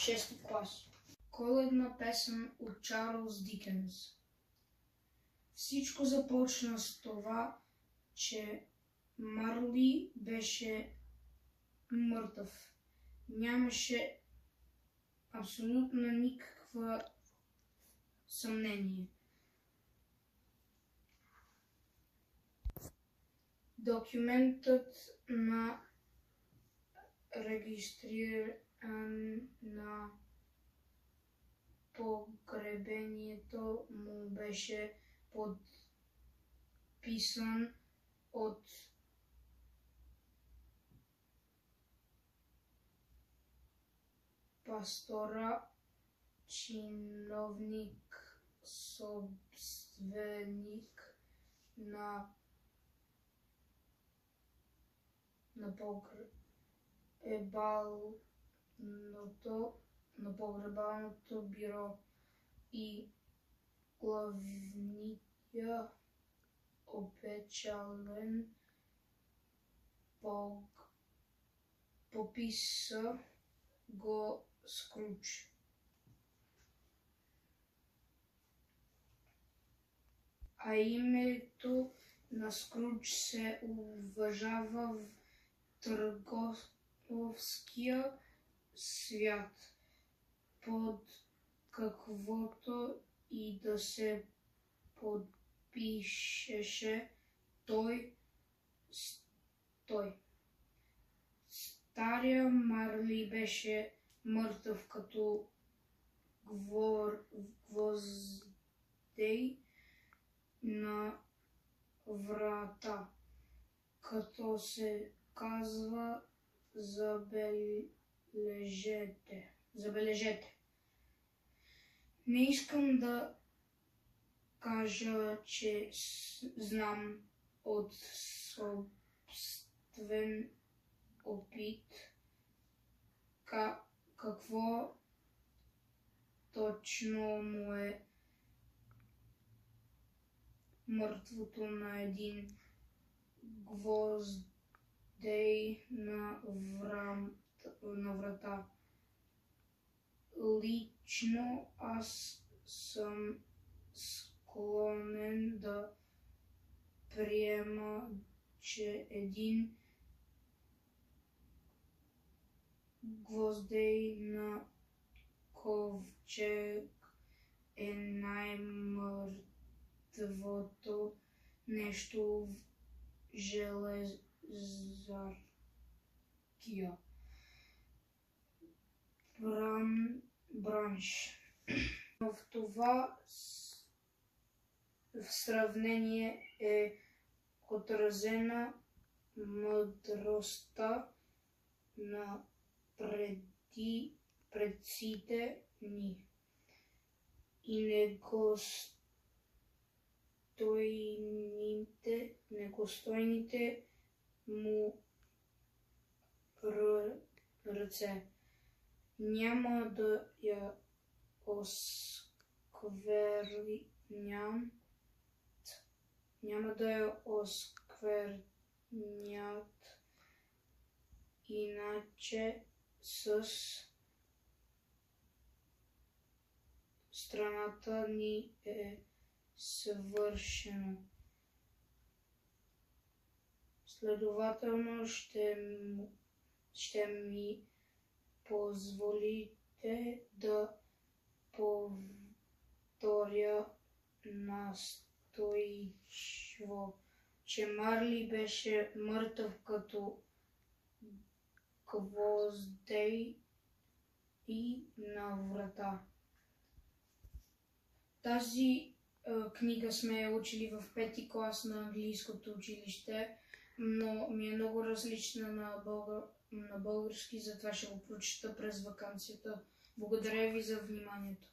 6 клас. Коледна песен от Чарлз Дикенс. Всичко започна с това, че Марли беше мъртъв. Нямаше абсолютно никаква съмнение. Документът на регистриране на погребението му беше подписан от пастора, чиновник, собственик на погребалното бюро и главния опечален пописа го Скрудж. А името на Скрудж се уважава в търговския свят. Под каквото и да се подпишеше той. Стария Марли беше мъртъв като гвоздей на врата, като се казва забележете. Не искам да кажа, че знам от собствен опит какво точно му е мъртвото на един гвоздей на врата. Лично аз съм склонен да приема, че един гвоздей на ковчег е най-мъртвото нещо в железаркия бранш. В това в сравнение е отразена мъдростта на предците ни и негостойните му ръце. Няма да я осквернят, иначе с страната ни е съвършено. Следователно ще ми позволите да повторя настойчиво, че Марли беше мъртъв като гвоздей и на врата. Тази книга сме я учили в 5-ти клас на английското училище, но ми е много различна на български, затова ще го прочета през ваканцията. Благодаря ви за вниманието.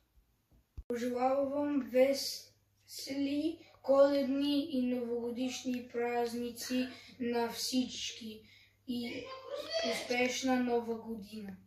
Пожелавам весели коледни и новогодишни празници на всички и успешна нова година!